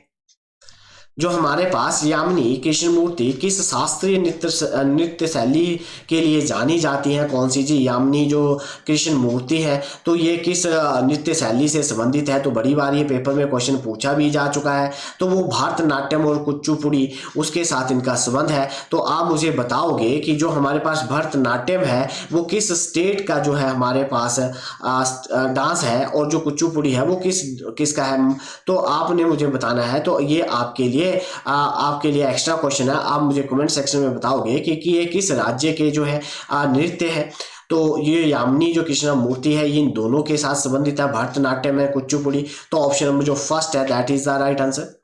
जो हमारे पास यामिनी कृष्णमूर्ति किस शास्त्रीय नृत्य शैली के लिए जानी जाती हैं, कौन सी जी, यामिनी जो कृष्णमूर्ति है तो ये किस नृत्य शैली से संबंधित है, तो बड़ी बार ये पेपर में क्वेश्चन पूछा भी जा चुका है। तो वो भरतनाट्यम और कुचिपुड़ी उसके साथ इनका संबंध है। तो आप मुझे बताओगे कि जो हमारे पास भरतनाट्यम है वो किस स्टेट का जो है हमारे पास डांस है, और जो कुचिपुड़ी है वो किसका है, तो आपने मुझे बताना है। तो ये आपके लिए एक्स्ट्रा क्वेश्चन है, आप मुझे कमेंट सेक्शन में बताओगे कि ये किस राज्य के जो है नृत्य है। तो ये यामिनी जो कृष्णमूर्ति है ये इन दोनों के साथ संबंधित है, भरतनाट्यम है कुचिपुड़ी। तो ऑप्शन नंबर जो फर्स्ट है that is the right answer.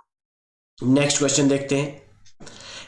Next question देखते हैं।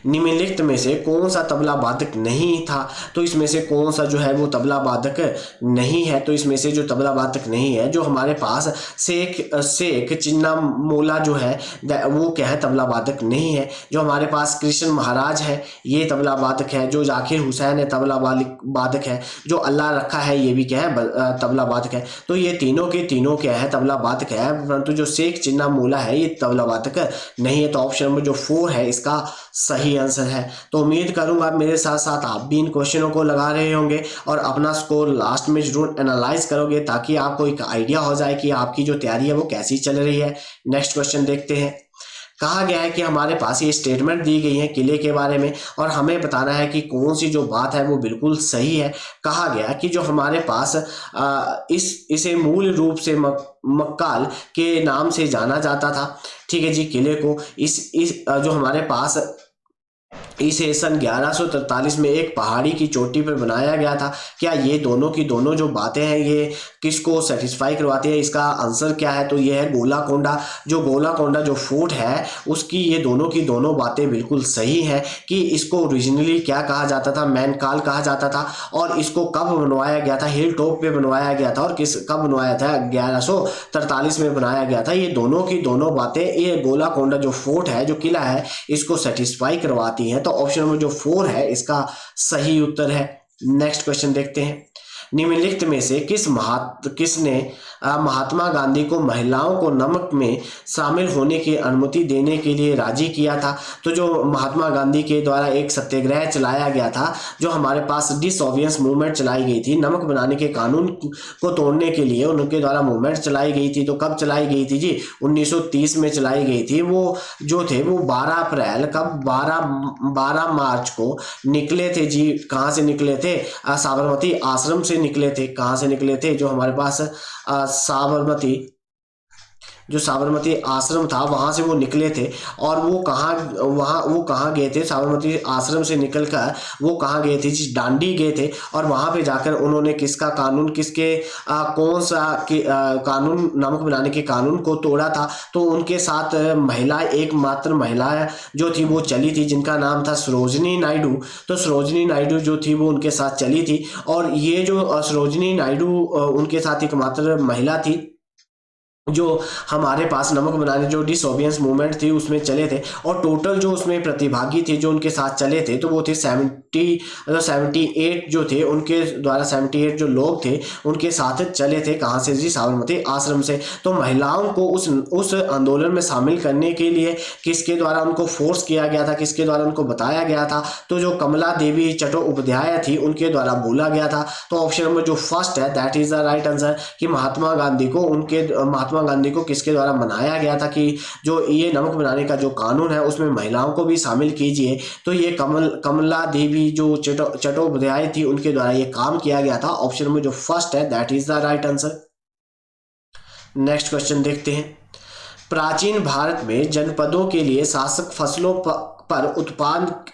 निम्नलिखित में से कौन सा तबला वादक नहीं था, तो इसमें से कौन सा जो है वो तबला वादक नहीं है, तो इसमें से जो तबला वादक नहीं है जो हमारे पास शेख चिन्नामोला जो है वो क्या है, तबला वादक नहीं है। जो हमारे पास कृष्ण महाराज है ये तबला वादक है, जो जाकिर हुसैन है तबला वादक है, जो अल्लाह रखा है ये भी क्या है, तबला वादक है। तो ये तीनों के तीनों क्या है, तबला वादक है, परंतु जो शेख चिन्नामोला है ये तबला वादक नहीं है। तो ऑप्शन नंबर जो 4 है इसका सही आंसर है। तो उम्मीद करूंगा मेरे साथ साथ आप भी इन क्वेश्चनों को लगा रहे होंगे और अपना स्कोर लास्ट में जरूर एनालाइज करोगे ताकि आपको एक आइडिया हो जाए कि आपकी जो तैयारी है वो कैसी चल रही है। नेक्स्ट क्वेश्चन देखते हैं। कहा गया है कि हमारे पास ये स्टेटमेंट दी गई है किले के बारे में और हमें बताना है कि कौन सी जो बात है वो बिल्कुल सही है। कहा गया कि जो हमारे पास इसे मूल रूप से मक्काल के नाम से जाना जाता था, ठीक है जी, किले को इस जो हमारे पास इसे सन 1143 में एक पहाड़ी की चोटी पर बनाया गया था। क्या ये दोनों की दोनों जो बातें हैं ये किसको सेटिस्फाई करवाती है? इसका आंसर क्या है? तो ये है गोलाकोंडा। जो गोलाकोंडा जो फोर्ट है उसकी ये दोनों की दोनों बातें बिल्कुल सही है कि इसको ओरिजिनली क्या कहा जाता था? मैनकाल कहा जाता था। और इसको कब बनवाया गया था? हिल टॉप पे बनवाया गया था। और कब बनवाया था? 1143 में बनाया गया था। ये दोनों की दोनों बातें ये गोलाकोंडा जो फोर्ट है, जो किला है, इसको सेटिस्फाई करवाती हैं। तो ऑप्शन नंबर जो 4 है इसका सही उत्तर है। नेक्स्ट क्वेश्चन देखते हैं। निम्नलिखित में से किसने महात्मा गांधी को महिलाओं को नमक में शामिल होने की अनुमति देने के लिए राजी किया था? तो जो महात्मा गांधी के द्वारा एक सत्याग्रह चलाया गया था, जो हमारे पास डिसऑबियंस मूवमेंट चलाई गई थी, नमक बनाने के कानून को तोड़ने के लिए उनके द्वारा मूवमेंट चलाई गई थी। तो कब चलाई गई थी जी? 1930 में चलाई गई थी। वो जो थे वो 12 अप्रैल, कब? 12 मार्च को निकले थे जी। कहाँ से निकले थे? साबरमती आश्रम से निकले थे। कहाँ से निकले थे? जो हमारे पास साबरमती, जो साबरमती आश्रम था वहां से वो निकले थे। और वो कहाँ गए थे? साबरमती आश्रम से निकलकर वो कहाँ गए थे? जिस दांडी गए थे। और वहां पे जाकर उन्होंने किसका कानून, कौन सा कानून, नमक बनाने के कानून को तोड़ा था? तो उनके साथ महिला, एकमात्र महिला जो थी वो चली थी, जिनका नाम था सरोजनी नायडू। तो सरोजनी नायडू जो थी वो उनके साथ चली थी। और ये जो सरोजनी नायडू उनके साथ एकमात्र महिला थी जो हमारे पास नमक बनाने, जो डिसओबियंस मूवमेंट थी उसमें चले थे। और टोटल जो उसमें प्रतिभागी थे जो उनके साथ चले थे, तो वो थे 78 जो थे उनके द्वारा, 78 जो लोग थे उनके साथ चले थे। कहाँ से जी? साबरमती आश्रम से। तो महिलाओं को उस आंदोलन में शामिल करने के लिए किसके द्वारा उनको फोर्स किया गया था? किसके द्वारा उनको बताया गया था? तो जो कमला देवी चट्टोपाध्याय थी उनके द्वारा बोला गया था। तो ऑप्शन नंबर जो फर्स्ट है that is the right answer, कि महात्मा गांधी को किसके द्वारा मनाया गया था कि जो ये नमक बनाने का जो कानून है उसमें महिलाओं को भी शामिल कीजिए। तो ये कमला देवी जो चट्टोपाध्याय थी उनके द्वारा ये काम किया गया था। ऑप्शन में जो फर्स्ट है that is the right answer. Next question देखते हैं। प्राचीन भारत में जनपदों के लिए शासक फसलों पर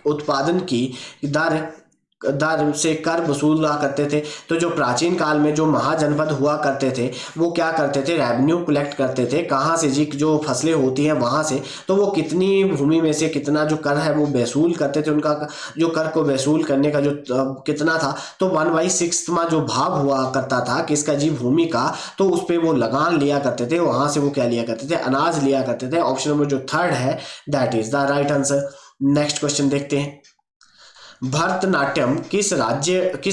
उत्पादन की दर से कर वसूला करते थे। तो जो प्राचीन काल में जो महाजनपद हुआ करते थे वो क्या करते थे? रेवेन्यू कलेक्ट करते थे। कहाँ से जी? जो फसलें होती हैं वहां से। तो वो कितनी भूमि में से कितना जो कर है वो वसूल करते थे। उनका जो कर को वसूल करने का जो कितना था, तो 1/6 जो भाग हुआ करता था किसका जी? भूमि का। तो उस पर वो लगान लिया करते थे। वहां से वो क्या लिया करते थे? अनाज लिया करते थे। ऑप्शन नंबर जो थर्ड है that is the right answer. Next question देखते हैं। भरतनाट्यम किस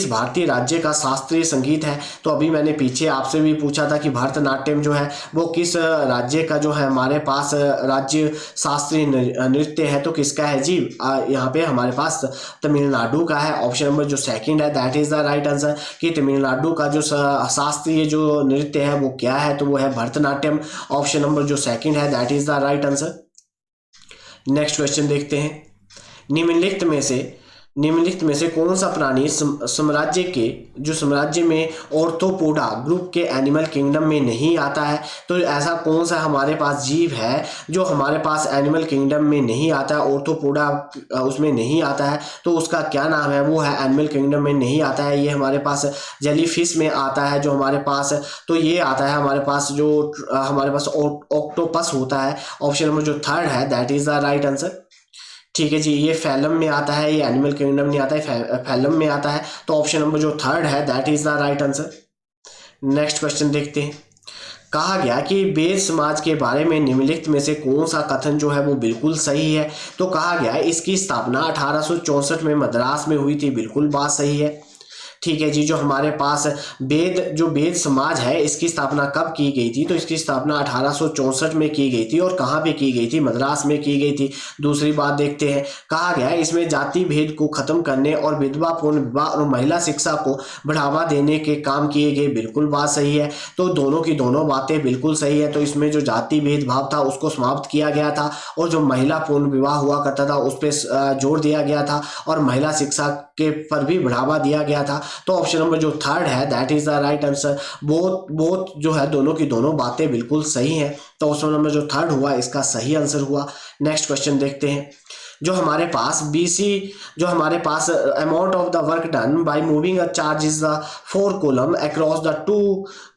भारतीय राज्य का शास्त्रीय संगीत है? तो अभी मैंने पीछे आपसे भी पूछा था कि भरतनाट्यम जो है वो किस राज्य का जो है हमारे पास राज्य शास्त्रीय नृत्य है? तो किसका है जी? यहाँ पे हमारे पास तमिलनाडु का है। ऑप्शन नंबर जो सेकंड है that is the right answer, कि तमिलनाडु का जो शास्त्रीय जो नृत्य है वो क्या है? तो वो है भरतनाट्यम। ऑप्शन नंबर जो सेकंड है that is the right answer. Next question देखते हैं। निम्नलिखित में से कौन सा प्राणी साम्राज्य में ऑर्थोपोडा ग्रुप के एनिमल किंगडम में नहीं आता है? तो ऐसा कौन सा हमारे पास जीव है जो हमारे पास एनिमल किंगडम में नहीं आता है, ऑर्थोपोडा उसमें नहीं आता है? तो उसका क्या नाम है? वो है एनिमल किंगडम में नहीं आता है। ये हमारे पास जेलीफिश में आता है जो हमारे पास। तो ये आता है हमारे पास जो हमारे पास ऑक्टोपस होता है। ऑप्शन नंबर जो थर्ड है that is the right answer. ठीक है जी, ये फैलम में आता है, ये एनिमल किंगडम नहीं आता है, फैलम में आता है। तो ऑप्शन नंबर जो थर्ड है that is the right answer. Next question देखते हैं। कहा गया कि बेद समाज के बारे में निम्नलिखित में से कौन सा कथन जो है वो बिल्कुल सही है? तो कहा गया इसकी स्थापना 1864 में मद्रास में हुई थी। बिल्कुल बात सही है। ठीक है जी, जो हमारे पास बेद समाज है इसकी स्थापना कब की गई थी? तो इसकी स्थापना 1864 में की गई थी। और कहाँ पे की गई थी? मद्रास में की गई थी। दूसरी बात देखते हैं। कहा गया इसमें जाति भेद को खत्म करने और विधवा पूर्ण विवाह और महिला शिक्षा को बढ़ावा देने के काम किए गए। बिल्कुल बात सही है। तो दोनों की दोनों बातें बिल्कुल सही है। तो इसमें जो जाति भेदभाव था उसको समाप्त किया गया था, और जो महिला पूर्ण विवाह हुआ करता था उस पर जोर दिया गया था, और महिला शिक्षा के पर भी बढ़ावा दिया गया था। तो ऑप्शन नंबर जो थर्ड है that is the right answer. Both जो है दोनों की दोनों बातें बिल्कुल सही हैं। तो ऑप्शन नंबर जो थर्ड हुआ इसका सही आंसर हुआ। नेक्स्ट क्वेश्चन देखते हैं। जो हमारे पास BC, जो हमारे पास amount of the work done by moving a charge is the 4 coulomb across the 2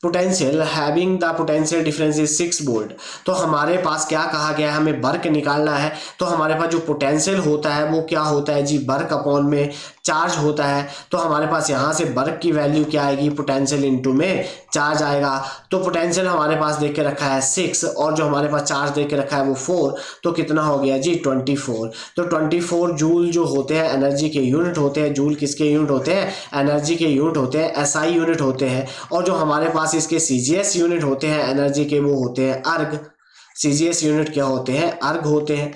potential having the potential difference is 6 volt. तो हमारे पास क्या कहा गया है, हमें वर्क निकालना है। तो हमारे पास जो पोटेंशियल होता है वो क्या होता है जी, वर्क अपॉन में चार्ज होता है। तो हमारे पास यहाँ से वर्क की वैल्यू क्या आएगी, पोटेंशियल इनटू में चार्ज आएगा। तो पोटेंशियल हमारे पास देख के रखा है 6 और जो हमारे पास चार्ज देख के रखा है वो 4, तो कितना हो गया जी 24। तो 24 जूल जो होते हैं एनर्जी के यूनिट होते हैं। जूल किसके यूनिट होते हैं, एनर्जी के यूनिट होते हैं, SI यूनिट होते हैं। और जो हमारे पास इसके CGS यूनिट होते हैं एनर्जी के, वो होते हैं अर्ग। CGS यूनिट क्या होते हैं, अर्ग होते हैं।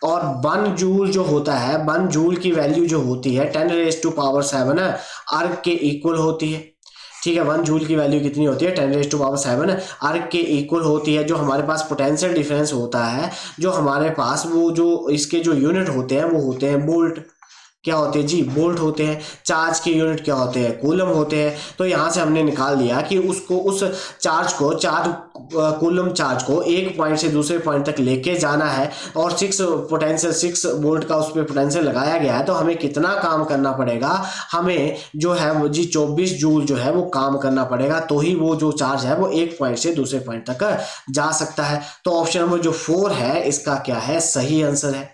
और 1 जूल जो होता है, 1 जूल की वैल्यू जो होती है 10⁻⁷ अर्ग के इक्वल होती है। ठीक है, 1 जूल की वैल्यू कितनी होती है, 10⁻⁷ अर्ग के इक्वल होती है। जो हमारे पास पोटेंशियल डिफरेंस होता है, जो हमारे पास वो जो इसके जो यूनिट होते हैं वो होते हैं वोल्ट। क्या होते हैं जी, वोल्ट होते हैं। चार्ज के यूनिट क्या होते हैं, कूलम होते हैं। तो यहाँ से हमने निकाल लिया कि उसको, उस चार्ज को, कूलम चार्ज को एक पॉइंट से दूसरे पॉइंट तक लेके जाना है और 6 वोल्ट का उस पर पोटेंशियल लगाया गया है। तो हमें कितना काम करना पड़ेगा, हमें जो है वो जी 24 जूल जो है वो काम करना पड़ेगा, तो ही वो जो चार्ज है वो एक पॉइंट से दूसरे पॉइंट तक जा सकता है। तो ऑप्शन नंबर जो 4 है इसका क्या है, सही आंसर है।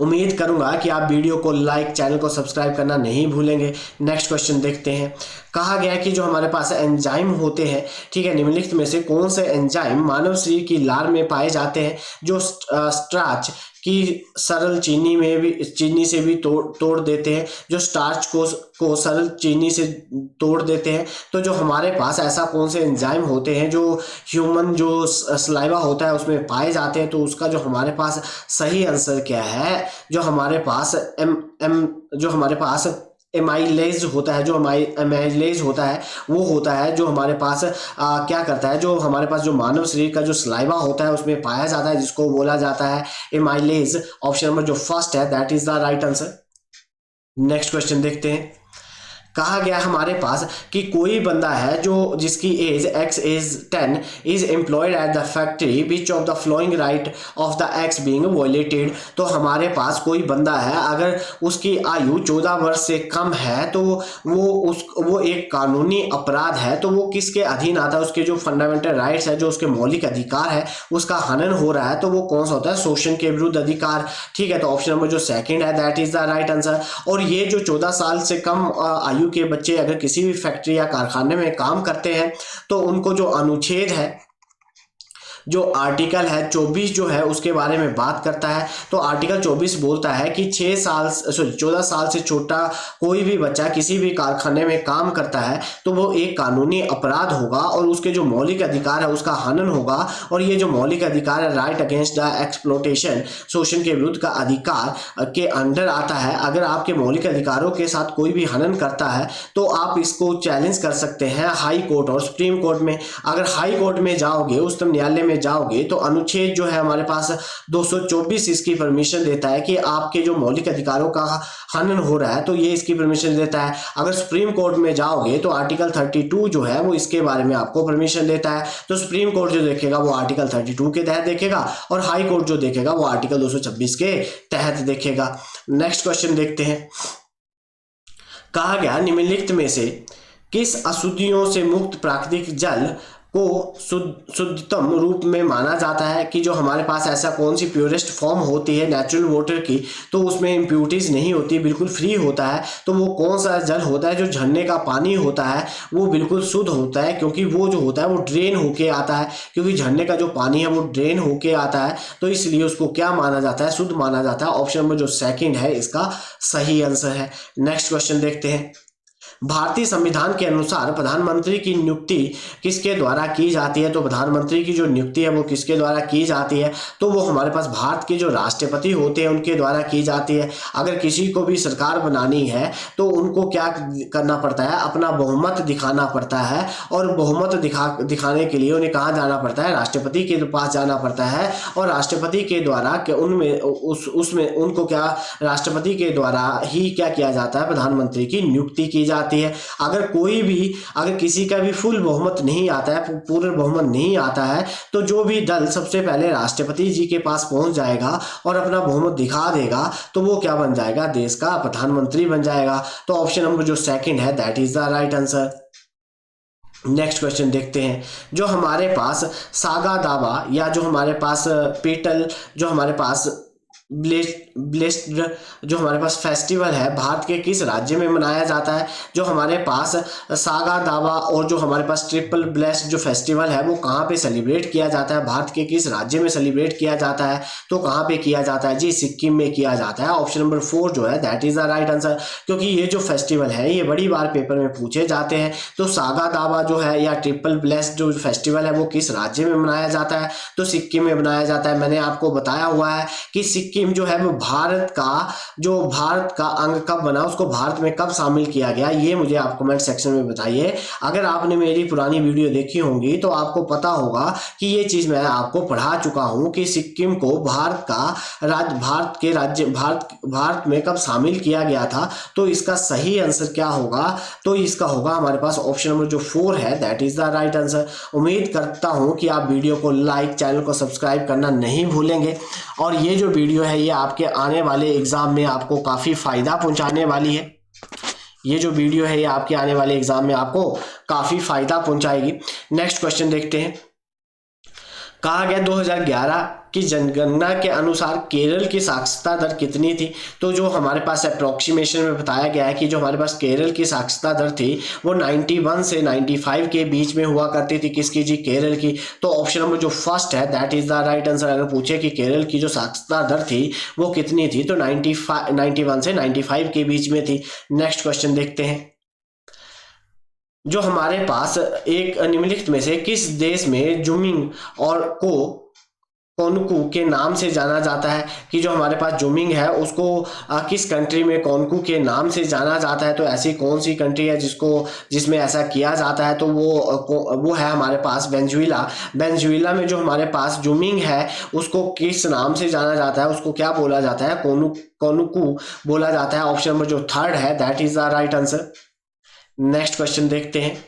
उम्मीद करूंगा कि आप वीडियो को लाइक, चैनल को सब्सक्राइब करना नहीं भूलेंगे। नेक्स्ट क्वेश्चन देखते हैं। कहा गया कि जो हमारे पास एंजाइम होते हैं, ठीक है, निम्नलिखित में से कौन से एंजाइम मानव शरीर की लार में पाए जाते हैं जो स्टार्च की सरल चीनी से भी तोड़ देते हैं, जो स्टार्च को सरल चीनी से तोड़ देते हैं। तो जो हमारे पास ऐसा कौन से एंजाइम होते हैं जो ह्यूमन जो सलाइवा होता है उसमें पाए जाते हैं, तो उसका जो हमारे पास सही आंसर क्या है, जो हमारे पास एमाइलेज होता है, जो एमाइलेज होता है वो होता है जो हमारे पास क्या करता है, जो हमारे पास जो मानव शरीर का जो सलाइवा होता है उसमें पाया जाता है, जिसको बोला जाता है एमाइलेज। ऑप्शन नंबर जो फर्स्ट है that is the right answer. Next question देखते हैं। कहा गया हमारे पास कि कोई बंदा है जो जिसकी age x is 10 is employed at the factory which of the following right of the x being violated. तो हमारे पास कोई बंदा है, अगर उसकी आयु 14 वर्ष से कम है तो वो एक कानूनी अपराध है। तो वो किसके अधीन आता है, उसके जो फंडामेंटल राइट्स है, जो उसके मौलिक अधिकार है उसका हनन हो रहा है। तो वो कौन सा होता है, शोषण के विरुद्ध अधिकार। ठीक है, तो ऑप्शन नंबर जो सेकंड है that is the right answer. और ये जो 14 साल से कम आयु के बच्चे अगर किसी भी फैक्ट्री या कारखाने में काम करते हैं तो उनको जो अनुच्छेद है, जो आर्टिकल है 24 जो है उसके बारे में बात करता है। तो आर्टिकल 24 बोलता है कि 14 साल से छोटा कोई भी बच्चा किसी भी कारखाने में काम करता है तो वो एक कानूनी अपराध होगा और उसके जो मौलिक अधिकार है उसका हनन होगा। और ये जो मौलिक अधिकार है, राइट अगेंस्ट द एक्सप्लोटेशन, शोषण के विरुद्ध का अधिकार के अंडर आता है। अगर आपके मौलिक अधिकारों के साथ कोई भी हनन करता है तो आप इसको चैलेंज कर सकते हैं हाई कोर्ट और सुप्रीम कोर्ट में। अगर हाई कोर्ट में जाओगे, उच्चतम न्यायालय में जाओगे, तो अनुच्छेद जो है हमारे पास 224 इसकी परमिशन देता है कि आपके जो मौलिक अधिकारों का हनन हो रहा है तो ये इसकी परमिशन देता है। अगर सुप्रीम कोर्ट में जाओगे तो आर्टिकल 32 जो है वो इसके बारे में आपको परमिशन देता है। तो सुप्रीम कोर्ट जो देखेगा वो आर्टिकल 32 के तहत देखेगा और हाई कोर्ट जो देखेगा वो आर्टिकल 226 के तहत देखेगा। नेक्स्ट क्वेश्चन देखते हैं। कहा गया निम्नलिखित में से किस अशुद्धियों से मुक्त प्राकृतिक जल को शुद्धतम रूप में माना जाता है, कि जो हमारे पास ऐसा कौन सी प्योरेस्ट फॉर्म होती है नेचुरल वाटर की तो उसमें इम्प्यूरिटीज नहीं होती, बिल्कुल फ्री होता है। तो वो कौन सा जल होता है, जो झरने का पानी होता है वो बिल्कुल शुद्ध होता है, क्योंकि वो जो होता है वो ड्रेन होके आता है, क्योंकि झरने का जो पानी है वो ड्रेन होके आता है। तो इसलिए उसको क्या माना जाता है, शुद्ध माना जाता है। ऑप्शन नंबर जो सेकंड है इसका सही आंसर है। नेक्स्ट क्वेश्चन देखते हैं। भारतीय संविधान के अनुसार प्रधानमंत्री की नियुक्ति किसके द्वारा की जाती है। तो प्रधानमंत्री की जो नियुक्ति है वो किसके द्वारा की जाती है, तो वो हमारे पास भारत के जो राष्ट्रपति होते हैं उनके द्वारा की जाती है। अगर किसी को भी सरकार बनानी है तो उनको क्या करना पड़ता है, अपना बहुमत दिखाना पड़ता है। और बहुमत दिखाने के लिए उन्हें कहाँ जाना पड़ता है, राष्ट्रपति के पास जाना पड़ता है। और राष्ट्रपति के द्वारा उसमें उनको क्या, राष्ट्रपति के द्वारा ही क्या किया जाता है, प्रधानमंत्री की नियुक्ति की जाती जाती है। अगर किसी का भी फुल बहुमत नहीं आता है, पूर्ण बहुमत नहीं आता है, तो जो भी दल सबसे पहले राष्ट्रपति जी के पास पहुंच जाएगा और अपना बहुमत दिखा देगा, तो वो क्या बन जाएगा, देश का प्रधानमंत्री बन जाएगा। तो ऑप्शन नंबर जो सेकंड है that is the right answer. Next question देखते हैं। जो हमारे पास सागा दावा या जो हमारे पास पीटल, जो हमारे पास ब्लेस्ड जो हमारे पास फेस्टिवल है, भारत के किस राज्य में मनाया जाता है? जो हमारे पास सागा दावा और जो हमारे पास ट्रिपल ब्लेस्ड जो फेस्टिवल है वो कहाँ पे सेलिब्रेट किया जाता है? भारत के किस राज्य में सेलिब्रेट किया जाता है? तो कहाँ पे किया जाता है जी? सिक्किम में किया जाता है। ऑप्शन नंबर 4 जो है that is the right answer, क्योंकि ये जो फेस्टिवल है ये बड़ी बार पेपर में पूछे जाते हैं। तो सागा दावा जो है या ट्रिपल ब्लेस्ड जो फेस्टिवल है वो किस राज्य में मनाया जाता है? तो सिक्किम में मनाया जाता है। मैंने आपको बताया हुआ है कि सिक्किम जो है वो भारत का अंग कब बना, उसको भारत में कब शामिल किया गया, ये मुझे आप कमेंट सेक्शन में बताइए। अगर आपने मेरी पुरानी वीडियो देखी होंगी तो आपको पता होगा कि ये चीज मैं आपको पढ़ा चुका हूं कि सिक्किम को भारत में कब शामिल किया गया था। तो इसका सही आंसर क्या होगा? तो इसका होगा हमारे पास ऑप्शन नंबर जो 4 है that is the right answer. उम्मीद करता हूं कि आप वीडियो को लाइक, चैनल को सब्सक्राइब करना नहीं भूलेंगे और ये जो वीडियो है ये आपके आने वाले एग्जाम में आपको काफी फायदा पहुंचाने वाली है। ये जो वीडियो है ये आपके आने वाले एग्जाम में आपको काफी फायदा पहुंचाएगी। नेक्स्ट क्वेश्चन देखते हैं। कहा गया 2011 की जनगणना के अनुसार केरल की साक्षरता दर कितनी थी? तो जो हमारे पास अप्रोक्सीमेशन में बताया गया है कि जो हमारे पास केरल की साक्षरता दर थी वो 91 से 95 के बीच में हुआ करती थी। किसकी जी? केरल की। तो ऑप्शन नंबर जो फर्स्ट है that is the right answer. अगर पूछे कि केरल की जो साक्षरता दर थी वो कितनी थी तो 91 से 95 के बीच में थी। नेक्स्ट क्वेश्चन देखते हैं। जो हमारे पास एक निम्नलिखित में से किस देश में जुमिंग और कोनकू के नाम से जाना जाता है? कि जो हमारे पास जुमिंग है उसको किस कंट्री में कोनकू के नाम से जाना जाता है? तो ऐसी कौन सी कंट्री है जिसमें ऐसा किया जाता है? तो वो है हमारे पास वेनेजुएला। वेनेजुएला में जो हमारे पास जुमिंग है उसको किस नाम से जाना जाता है? उसको क्या बोला जाता है? कोनकू बोला जाता है। ऑप्शन नंबर जो 3 है that is the right answer. Next question देखते हैं।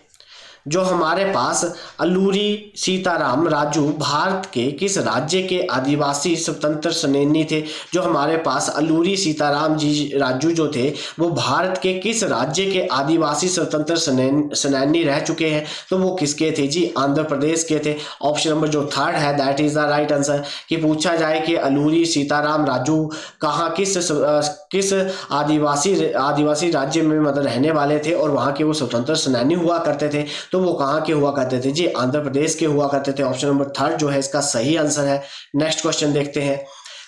जो हमारे पास अल्लूरी सीताराम राजू भारत के किस राज्य के आदिवासी स्वतंत्र सेनानी थे? जो हमारे पास अल्लूरी सीताराम जी राजू जो थे वो भारत के किस राज्य के आदिवासी स्वतंत्र सेनानी रह चुके हैं? तो वो किसके थे जी? आंध्र प्रदेश के थे। ऑप्शन नंबर जो 3 है that is the right answer. कि पूछा जाए कि अल्लूरी सीताराम राजू कहाँ किस आदिवासी राज्य में मतलब रहने वाले थे और वहाँ के वो स्वतंत्र सेनानी हुआ करते थे, तो वो कहाँ के हुआ करते थे जी? आंध्र प्रदेश के हुआ करते थे। ऑप्शन नंबर 3 जो है इसका सही आंसर है। नेक्स्ट क्वेश्चन देखते हैं।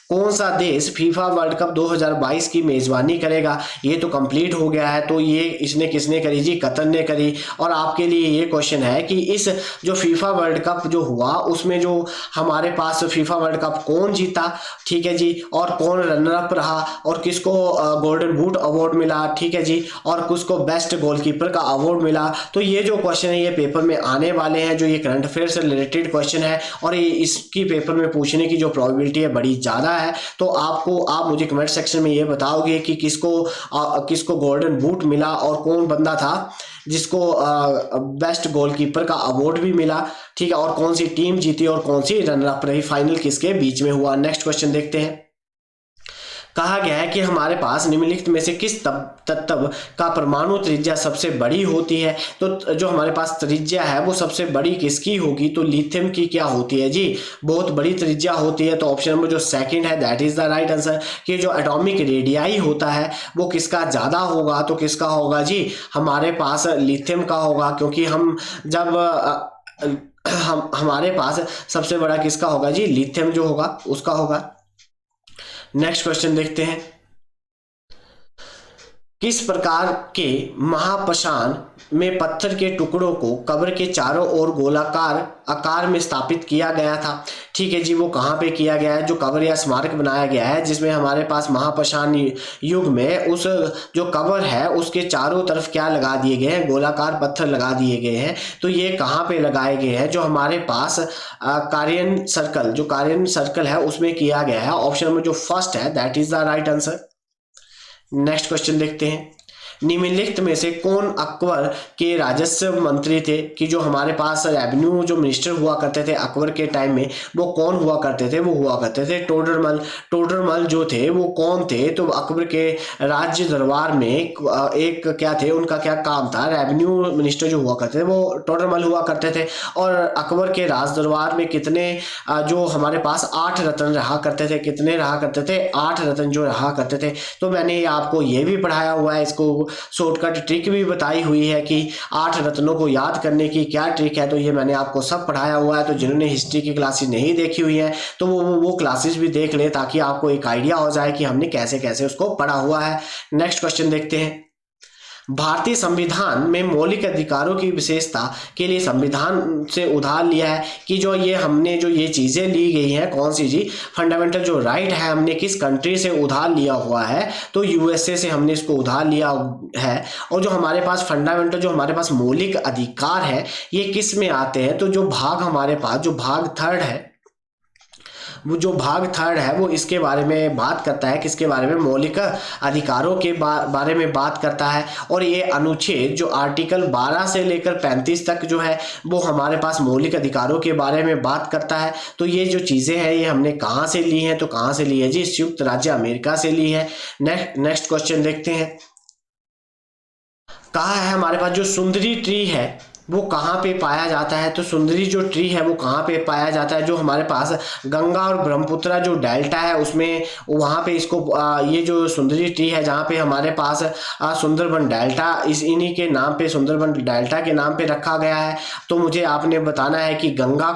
कौन सा देश फीफा वर्ल्ड कप 2022 की मेजबानी करेगा? ये तो कंप्लीट हो गया है। तो ये इसने किसने करी जी? कतर ने करी। और आपके लिए ये क्वेश्चन है कि इस जो फीफा वर्ल्ड कप जो हुआ उसमें जो हमारे पास फीफा वर्ल्ड कप कौन जीता, ठीक है जी, और कौन रनर अप रहा और किसको गोल्डन बूट अवार्ड मिला, ठीक है जी, और किसको बेस्ट गोलकीपर का अवार्ड मिला। तो ये जो क्वेश्चन है ये पेपर में आने वाले हैं। जो ये करंट अफेयर से रिलेटेड क्वेश्चन है और ये इसकी पेपर में पूछने की जो प्रोबेबिलिटी है बड़ी ज्यादा है। तो आप मुझे कमेंट सेक्शन में ये बताओगे कि किसको गोल्डन बूट मिला और कौन बंदा था जिसको बेस्ट गोलकीपर का अवार्ड भी मिला, ठीक है, और कौन सी टीम जीती और कौन सी रनर अप रही, फाइनल किसके बीच में हुआ। नेक्स्ट क्वेश्चन देखते हैं। कहा गया है कि हमारे पास निम्नलिखित में से किस तत्व का परमाणु त्रिज्या सबसे बड़ी होती है? तो जो हमारे पास त्रिज्या है वो सबसे बड़ी किसकी होगी? तो लिथियम की क्या होती है जी? बहुत बड़ी त्रिज्या होती है। तो ऑप्शन नंबर जो 2 है that is the right answer. कि जो एटॉमिक रेडियाई होता है वो किसका ज्यादा होगा? तो किसका होगा जी? हमारे पास लिथियम का होगा, क्योंकि हमारे पास सबसे बड़ा किसका होगा जी? लिथियम जो होगा उसका होगा। नेक्स्ट क्वेश्चन देखते हैं। किस प्रकार के महापाषाण में पत्थर के टुकड़ों को कब्र के चारों ओर गोलाकार आकार में स्थापित किया गया था? ठीक है जी, वो कहाँ पे किया गया है? जो कब्र या स्मारक बनाया गया है जिसमें हमारे पास महापाषाण युग में उस जो कब्र है उसके चारों तरफ क्या लगा दिए गए हैं? गोलाकार पत्थर लगा दिए गए हैं। तो ये कहाँ पे लगाए गए हैं? जो हमारे पास कारियन सर्कल है उसमें किया गया है। ऑप्शन नंबर जो 1 है that is the right answer. Next question देखते हैं। निम्नलिखित में से कौन अकबर के राजस्व मंत्री थे, कि जो हमारे पास रेवेन्यू जो मिनिस्टर हुआ करते थे अकबर के टाइम में, वो कौन हुआ करते थे? वो हुआ करते थे टोडरमल। टोडरमल जो थे वो कौन थे? तो अकबर के राज्य दरबार में एक क्या थे, उनका क्या काम था, रेवेन्यू मिनिस्टर जो हुआ करते थे वो टोडरमल हुआ करते थे। और अकबर के राज दरबार में कितने जो हमारे पास 8 रत्न रहा करते थे, कितने रहा करते थे? 8 रत्न जो रहा करते थे। तो मैंने आपको ये भी पढ़ाया हुआ है, इसको शॉर्टकट ट्रिक भी बताई हुई है कि 8 रत्नों को याद करने की क्या ट्रिक है, तो ये मैंने आपको सब पढ़ाया हुआ है। तो जिन्होंने हिस्ट्री की क्लासेस नहीं देखी हुई है तो वो क्लासेस भी देख लें, ताकि आपको एक आइडिया हो जाए कि हमने कैसे कैसे उसको पढ़ा हुआ है। नेक्स्ट क्वेश्चन देखते हैं। भारतीय संविधान में मौलिक अधिकारों की विशेषता के लिए संविधान से उधार लिया है, कि जो ये हमने जो ये चीज़ें ली गई हैं, कौन सी जी, फंडामेंटल जो राइट है, हमने किस कंट्री से उधार लिया हुआ है? तो यूएसए से हमने इसको उधार लिया है। और जो हमारे पास फंडामेंटल जो हमारे पास मौलिक अधिकार है, ये किस में आते हैं? तो जो भाग हमारे पास जो भाग थर्ड है, वो जो भाग थर्ड है वो इसके बारे में बात करता है, किसके बारे में? मौलिक अधिकारों के बारे में बात करता है। और ये अनुच्छेद जो आर्टिकल 12 से लेकर 35 तक जो है वो हमारे पास मौलिक अधिकारों के बारे में बात करता है। तो ये जो चीज़ें हैं ये हमने कहाँ से ली हैं? तो कहाँ से ली है जी? संयुक्त राज्य अमेरिका से ली है। नेक्स्ट क्वेश्चन देखते हैं। कहा है हमारे पास जो सुंदरी ट्री है वो कहाँ पे पाया जाता है? तो सुंदरी जो ट्री है वो कहाँ पे पाया जाता है? जो हमारे पास गंगा और ब्रह्मपुत्र जो डेल्टा है उसमें, वहाँ पे इसको ये जो सुंदरी ट्री है जहाँ पे हमारे पास सुंदरबन डेल्टा, इस इन्हीं के नाम पे, सुंदरबन डेल्टा के नाम पे रखा गया है। तो मुझे आपने बताना है कि गंगा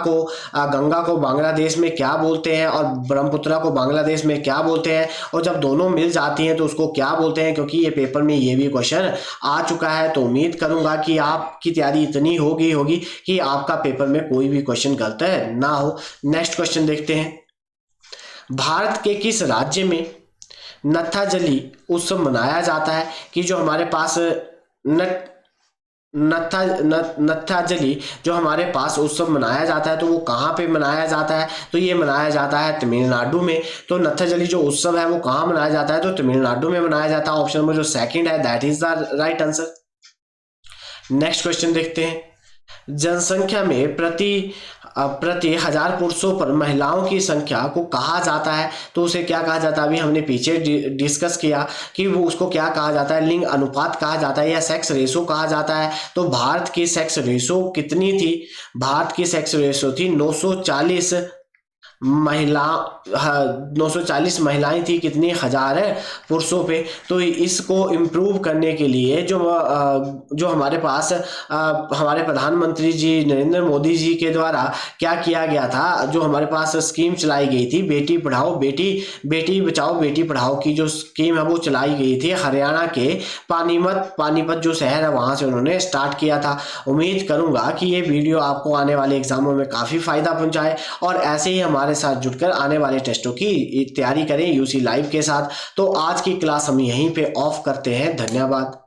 को बांग्लादेश में क्या बोलते हैं और ब्रह्मपुत्र को बांग्लादेश में क्या बोलते हैं, और जब दोनों मिल जाती हैं तो उसको क्या बोलते हैं, क्योंकि ये पेपर में ये भी क्वेश्चन आ चुका है। तो उम्मीद करूंगा कि आपकी तैयारी इतनी होगी कि आपका पेपर में कोई भी क्वेश्चन गलत ना हो। नेक्स्ट क्वेश्चन देखते हैं। भारत के किस राज्य में नत्थाजली उत्सव मनाया जाता है? कि जो हमारे पास नत्थाजली जो हमारे पास उत्सव मनाया जाता है तो वो कहाँ पे मनाया जाता है? तो ये मनाया जाता है तमिलनाडु में। तो नत्थाजली जो उत्सव है वो कहाँ मनाया जाता है? तो तमिलनाडु में मनाया जाता है। ऑप्शन नंबर जो सेकंड है that is the right answer. Next question देखते हैं। जनसंख्या में प्रति 1000 पुरुषों पर महिलाओं की संख्या को कहा जाता है? तो उसे क्या कहा जाता है? अभी हमने पीछे डिस्कस किया कि वो उसको क्या कहा जाता है, लिंग अनुपात कहा जाता है या सेक्स रेशो कहा जाता है। तो भारत की सेक्स रेशो कितनी थी? भारत की सेक्स रेशो थी 940 महिला 940 महिलाएं थी, कितनी 1000 पुरुषों पे। तो इसको इम्प्रूव करने के लिए जो हमारे पास हमारे प्रधानमंत्री जी नरेंद्र मोदी जी के द्वारा क्या किया गया था, जो हमारे पास स्कीम चलाई गई थी, बेटी पढ़ाओ बेटी बचाओ बेटी पढ़ाओ की जो स्कीम है वो चलाई गई थी। हरियाणा के पानीपत जो शहर है वहां से उन्होंने स्टार्ट किया था। उम्मीद करूंगा कि ये वीडियो आपको आने वाले एग्जामों में काफी फायदा पहुंचाए, और ऐसे ही हमारे साथ जुड़कर आने वाले टेस्टों की तैयारी करें यूसी लाइव के साथ। तो आज की क्लास हम यहीं पे ऑफ करते हैं। धन्यवाद।